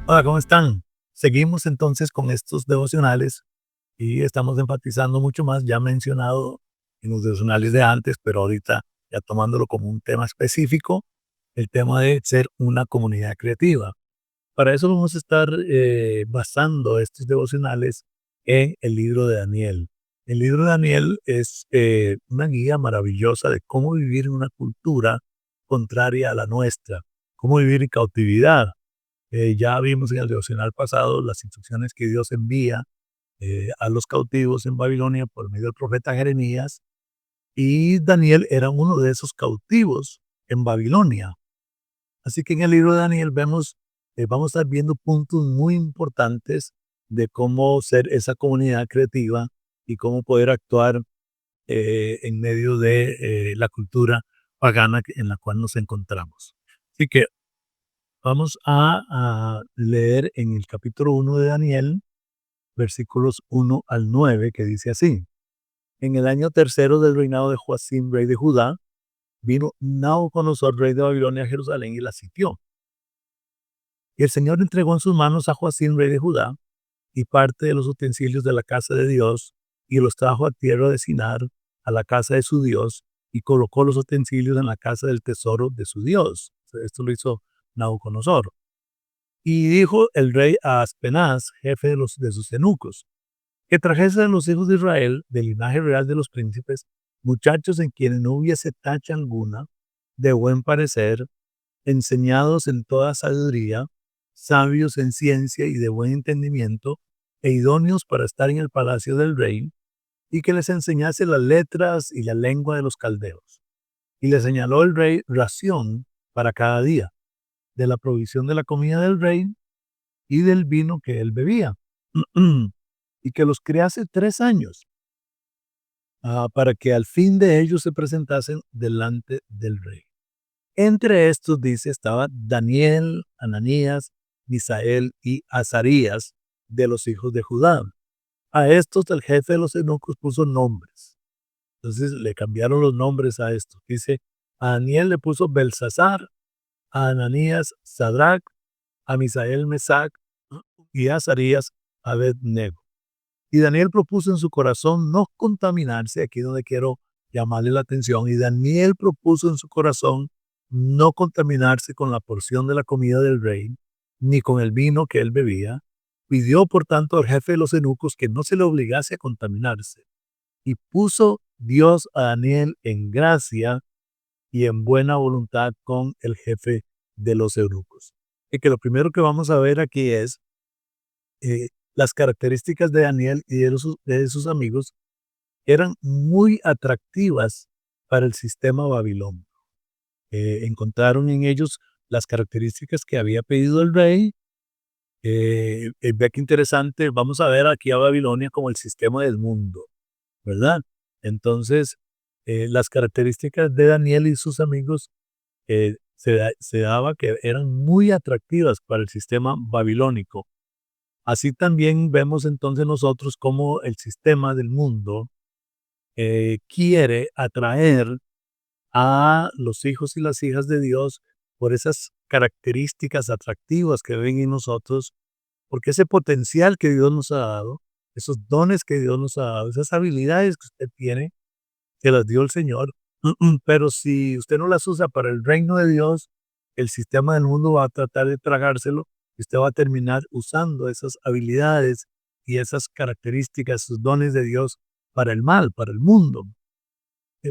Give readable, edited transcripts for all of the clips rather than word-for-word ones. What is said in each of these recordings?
Hola, ¿cómo están? Seguimos entonces con estos devocionales y estamos enfatizando mucho más, ya mencionado en los devocionales de antes, pero ahorita ya tomándolo como un tema específico, el tema de ser una comunidad creativa. Para eso vamos a estar basando estos devocionales en el libro de Daniel. El libro de Daniel es una guía maravillosa de cómo vivir en una cultura contraria a la nuestra, cómo vivir en cautividad. Ya vimos en el devocional pasado las instrucciones que Dios envía a los cautivos en Babilonia por medio del profeta Jeremías, y Daniel era uno de esos cautivos en Babilonia. Así que en el libro de Daniel vamos a estar viendo puntos muy importantes de cómo ser esa comunidad creativa y cómo poder actuar en medio de la cultura pagana en la cual nos encontramos. Así que vamos a leer en el capítulo 1 de Daniel, versículos 1 al 9, que dice así: En el año tercero del reinado de Joacim, rey de Judá, vino Nabucodonosor, rey de Babilonia, a Jerusalén y la sitió. Y el Señor entregó en sus manos a Joacim, rey de Judá, y parte de los utensilios de la casa de Dios, y los trajo a tierra de Sinar, a la casa de su Dios, y colocó los utensilios en la casa del tesoro de su Dios. Esto lo hizo Nabucodonosor. Y dijo el rey a Aspenaz, jefe de sus eunucos, que trajese a los hijos de Israel, del linaje real de los príncipes, muchachos en quienes no hubiese tacha alguna, de buen parecer, enseñados en toda sabiduría, sabios en ciencia y de buen entendimiento, e idóneos para estar en el palacio del rey, y que les enseñase las letras y la lengua de los caldeos. Y le señaló el rey ración para cada día, de la provisión de la comida del rey y del vino que él bebía, y que los criase 3 años, para que al fin de ellos se presentasen delante del rey. Entre estos, dice, estaba Daniel, Ananías, Misael y Azarías, de los hijos de Judá. A estos el jefe de los eunucos puso nombres. Entonces le cambiaron los nombres a estos. Dice, a Daniel le puso Belsasar, a Ananías Sadrach, a Misael Mesac y a Azarías Abednego. Y Daniel propuso en su corazón no contaminarse, aquí donde quiero llamarle la atención, y Daniel propuso en su corazón no contaminarse con la porción de la comida del rey, ni con el vino que él bebía. Pidió, por tanto, al jefe de los eunucos que no se le obligase a contaminarse. Y puso Dios a Daniel en gracia y en buena voluntad con el jefe de los eunucos. Y que lo primero que vamos a ver aquí es las características de Daniel y de sus amigos eran muy atractivas para el sistema babilónico. Encontraron en ellos las características que había pedido el rey. Vea qué interesante, vamos a ver aquí a Babilonia como el sistema del mundo, ¿verdad? Entonces, las características de Daniel y sus amigos se daba que eran muy atractivas para el sistema babilónico. Así también vemos entonces nosotros cómo el sistema del mundo quiere atraer a los hijos y las hijas de Dios por esas características atractivas que ven en nosotros, porque ese potencial que Dios nos ha dado, esos dones que Dios nos ha dado, esas habilidades que usted tiene, que las dio el Señor, pero si usted no las usa para el reino de Dios, el sistema del mundo va a tratar de tragárselo y usted va a terminar usando esas habilidades y esas características, sus dones de Dios para el mal, para el mundo.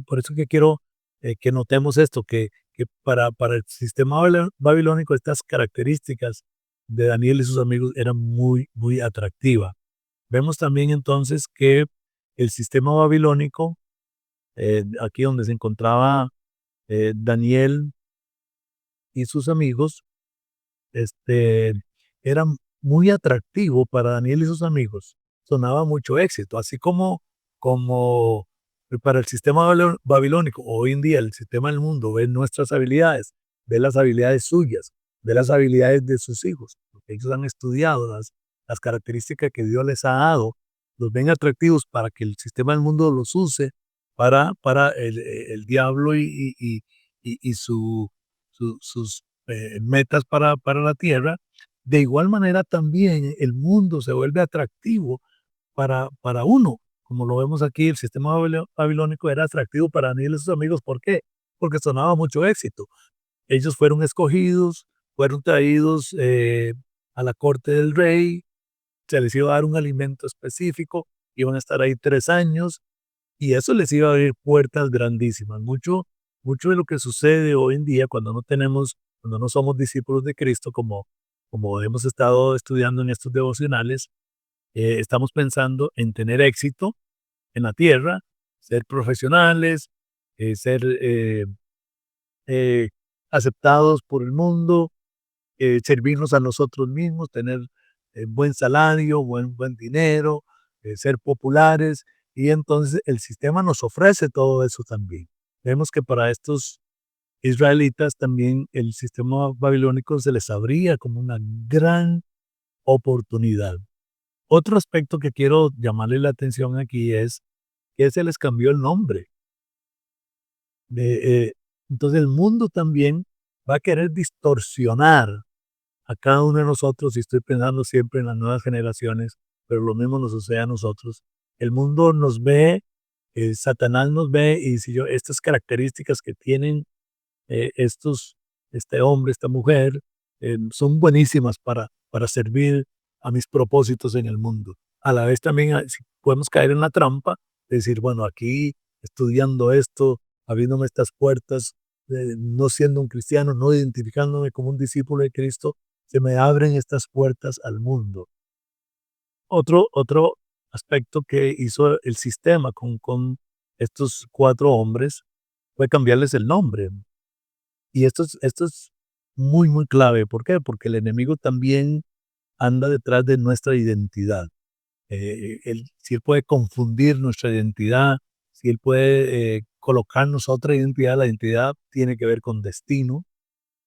Por eso que quiero que notemos esto, que para el sistema babilónico estas características de Daniel y sus amigos eran muy, muy atractivas. Vemos también entonces que el sistema babilónico, aquí donde se encontraba Daniel y sus amigos, este, era muy atractivo para Daniel y sus amigos. Sonaba mucho éxito, así como para el sistema babilónico. Hoy en día el sistema del mundo ve nuestras habilidades, ve las habilidades suyas, ve las habilidades de sus hijos, porque ellos han estudiado las características que Dios les ha dado, los ven atractivos para que el sistema del mundo los use para el diablo y sus metas para la tierra. De igual manera también el mundo se vuelve atractivo para uno, como lo vemos aquí, el sistema babilónico era atractivo para Daniel y sus amigos, ¿por qué? Porque sonaba mucho éxito. Ellos fueron escogidos, fueron traídos a la corte del rey, se les iba a dar un alimento específico, iban a estar ahí 3 años y eso les iba a abrir puertas grandísimas. Mucho de lo que sucede hoy en día cuando no somos discípulos de Cristo, como hemos estado estudiando en estos devocionales, estamos pensando en tener éxito en la tierra, ser profesionales, ser eh, aceptados por el mundo, servirnos a nosotros mismos, tener buen salario, buen dinero, ser populares. Y entonces el sistema nos ofrece todo eso también. Vemos que para estos israelitas también el sistema babilónico se les abría como una gran oportunidad. Otro aspecto que quiero llamarle la atención aquí es que se les cambió el nombre. Entonces el mundo también va a querer distorsionar a cada uno de nosotros, y estoy pensando siempre en las nuevas generaciones, pero lo mismo nos sucede a nosotros. El mundo nos ve, Satanás nos ve y si yo, estas características que tienen este hombre, esta mujer, son buenísimas para servir a mis propósitos en el mundo. A la vez también si podemos caer en la trampa, de decir, bueno, aquí estudiando esto, abriéndome estas puertas, no siendo un cristiano, no identificándome como un discípulo de Cristo, se me abren estas puertas al mundo. Otro aspecto que hizo el sistema con estos 4 hombres fue cambiarles el nombre. Y esto es muy, muy clave. ¿Por qué? Porque el enemigo también anda detrás de nuestra identidad. Si él puede confundir nuestra identidad, si él puede colocarnos otra identidad, la identidad tiene que ver con destino.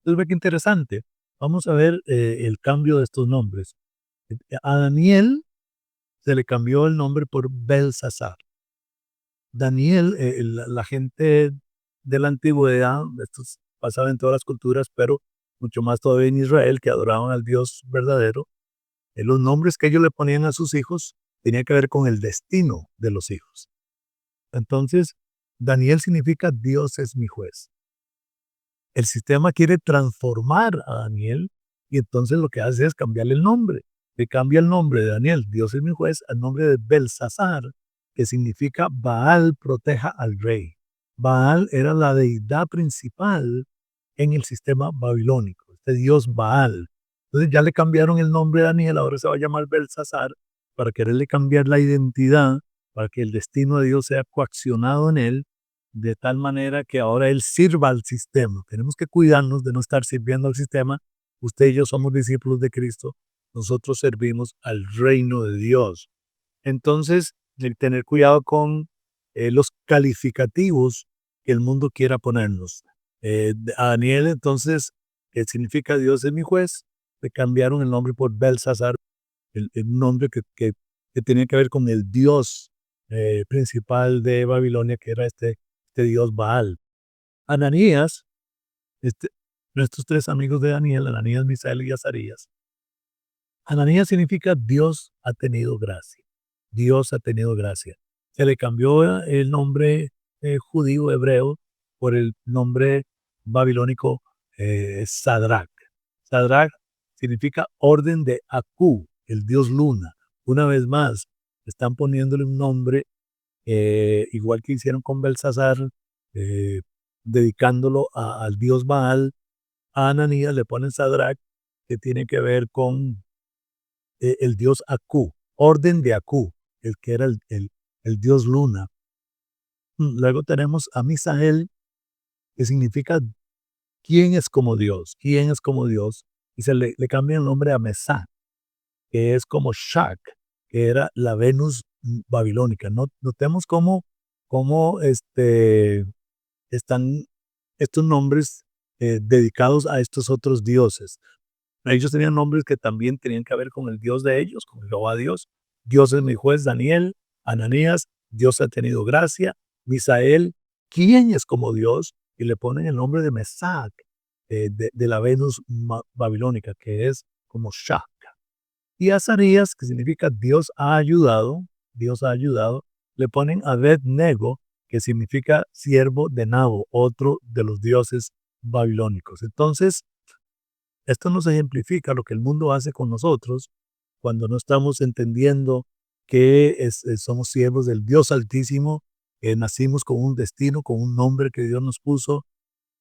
Entonces, ve qué interesante. Vamos a ver el cambio de estos nombres. A Daniel se le cambió el nombre por Belsasar. Daniel, la gente de la antigüedad, esto pasaba en todas las culturas, pero mucho más todavía en Israel, que adoraban al Dios verdadero, los nombres que ellos le ponían a sus hijos tenían que ver con el destino de los hijos. Entonces, Daniel significa Dios es mi juez. El sistema quiere transformar a Daniel y entonces lo que hace es cambiarle el nombre. Le cambia el nombre de Daniel, Dios es mi juez, al nombre de Belsasar, que significa Baal proteja al rey. Baal era la deidad principal en el sistema babilónico, este dios Baal. Entonces ya le cambiaron el nombre de Daniel, ahora se va a llamar Belsasar, para quererle cambiar la identidad, para que el destino de Dios sea coaccionado en él de tal manera que ahora él sirva al sistema. Tenemos que cuidarnos de no estar sirviendo al sistema. Usted y yo somos discípulos de Cristo. Nosotros servimos al reino de Dios. Entonces, el tener cuidado con los calificativos que el mundo quiera ponernos. A Daniel, entonces, que significa Dios es mi juez, le cambiaron el nombre por Belsasar, el nombre que tenía que ver con el Dios principal de Babilonia, que era este dios Baal. Ananías, este, nuestros 3 amigos de Daniel, Ananías, Misael y Azarías. Ananías significa Dios ha tenido gracia. Dios ha tenido gracia. Se le cambió el nombre judío hebreo por el nombre babilónico Sadrach. Sadrach significa orden de Aku, el dios luna. Una vez más, están poniéndole un nombre igual que hicieron con Belsasar, eh, dedicándolo al dios Baal. A Ananías le ponen Sadrach, que tiene que ver con el dios Aku, orden de Aku, el que era el dios luna. Luego tenemos a Misael, que significa quién es como Dios, quién es como Dios, y le cambia el nombre a Mesach, que es como Shak, que era la Venus babilónica. Notemos cómo están estos nombres dedicados a estos otros dioses. Ellos tenían nombres que también tenían que ver con el Dios de ellos, con Jehová Dios. Dios es mi juez, Daniel, Ananías, Dios ha tenido gracia, Misael, ¿quién es como Dios? Y le ponen el nombre de Mesac, de la Venus babilónica, que es como Shah. Y Azarías, que significa Dios ha ayudado, le ponen Abed-Nego, que significa siervo de Nabo, otro de los dioses babilónicos. Entonces, esto nos ejemplifica lo que el mundo hace con nosotros cuando no estamos entendiendo que somos siervos del Dios Altísimo, nacimos con un destino, con un nombre que Dios nos puso,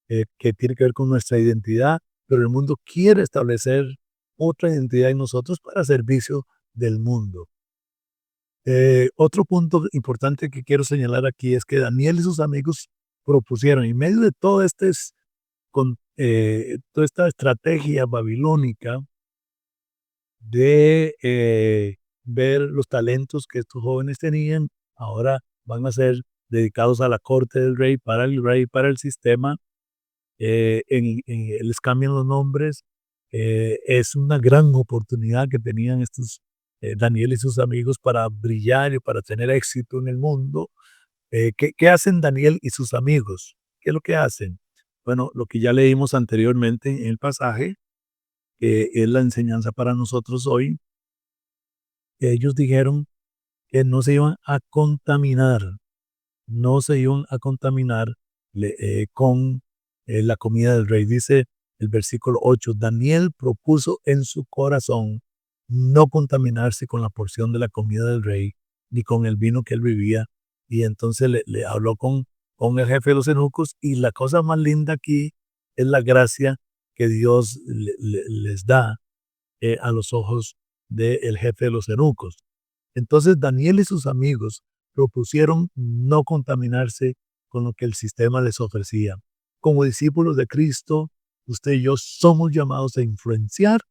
que tiene que ver con nuestra identidad, pero el mundo quiere establecer otra identidad en nosotros para servicio del mundo. Otro punto importante que quiero señalar aquí es que Daniel y sus amigos propusieron, en medio de todo toda esta estrategia babilónica de ver los talentos que estos jóvenes tenían, ahora van a ser dedicados a la corte del rey, para el sistema, les cambian los nombres. Es una gran oportunidad que tenían estos Daniel y sus amigos para brillar y para tener éxito en el mundo. ¿Qué hacen Daniel y sus amigos? ¿Qué es lo que hacen? Bueno, lo que ya leímos anteriormente en el pasaje, que es la enseñanza para nosotros hoy, que ellos dijeron que no se iban a contaminar, no se iban a contaminar con la comida del rey. Dice el versículo 8, Daniel propuso en su corazón no contaminarse con la porción de la comida del rey, ni con el vino que él bebía. Y entonces le habló con el jefe de los eunucos, y la cosa más linda aquí es la gracia que Dios les da a los ojos del jefe de los eunucos. Entonces Daniel y sus amigos propusieron no contaminarse con lo que el sistema les ofrecía. Como discípulos de Cristo, usted y yo somos llamados a influenciar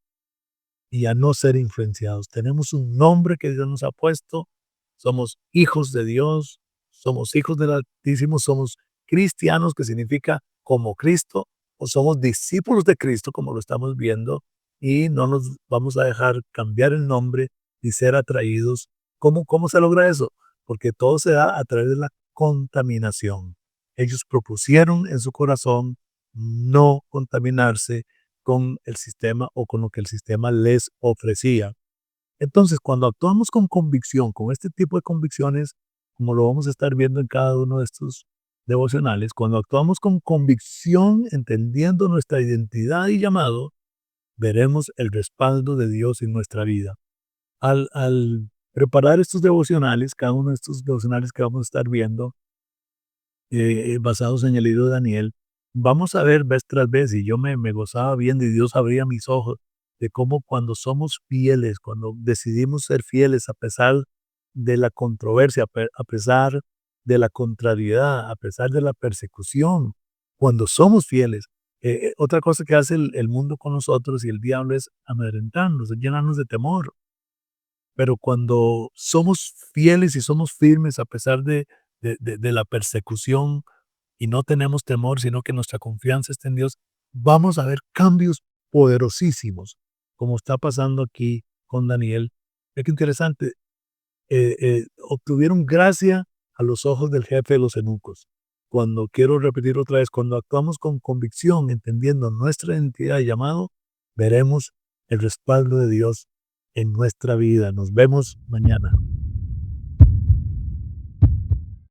y a no ser influenciados. Tenemos un nombre que Dios nos ha puesto, somos hijos de Dios, somos hijos del Altísimo, somos cristianos, que significa como Cristo, o somos discípulos de Cristo, como lo estamos viendo, y no nos vamos a dejar cambiar el nombre y ser atraídos. ¿Cómo se logra eso? Porque todo se da a través de la contaminación. Ellos propusieron en su corazón no contaminarse con el sistema o con lo que el sistema les ofrecía. Entonces, cuando actuamos con convicción, con este tipo de convicciones, como lo vamos a estar viendo en cada uno de estos devocionales, cuando actuamos con convicción, entendiendo nuestra identidad y llamado, veremos el respaldo de Dios en nuestra vida. Al preparar estos devocionales, cada uno de estos devocionales que vamos a estar viendo, basados en el libro de Daniel, vamos a ver vez tras vez, y yo me gozaba viendo, y Dios abría mis ojos, de cómo cuando somos fieles, cuando decidimos ser fieles a pesar de la controversia, a pesar de la contrariedad, a pesar de la persecución, cuando somos fieles, otra cosa que hace el mundo con nosotros y el diablo es amedrentarnos, es llenarnos de temor. Pero cuando somos fieles y somos firmes a pesar de la persecución, y no tenemos temor, sino que nuestra confianza está en Dios, vamos a ver cambios poderosísimos, como está pasando aquí con Daniel. Es que interesante, obtuvieron gracia a los ojos del jefe de los eunucos. Cuando, quiero repetir otra vez, cuando actuamos con convicción, entendiendo nuestra identidad y llamado, veremos el respaldo de Dios en nuestra vida. Nos vemos mañana.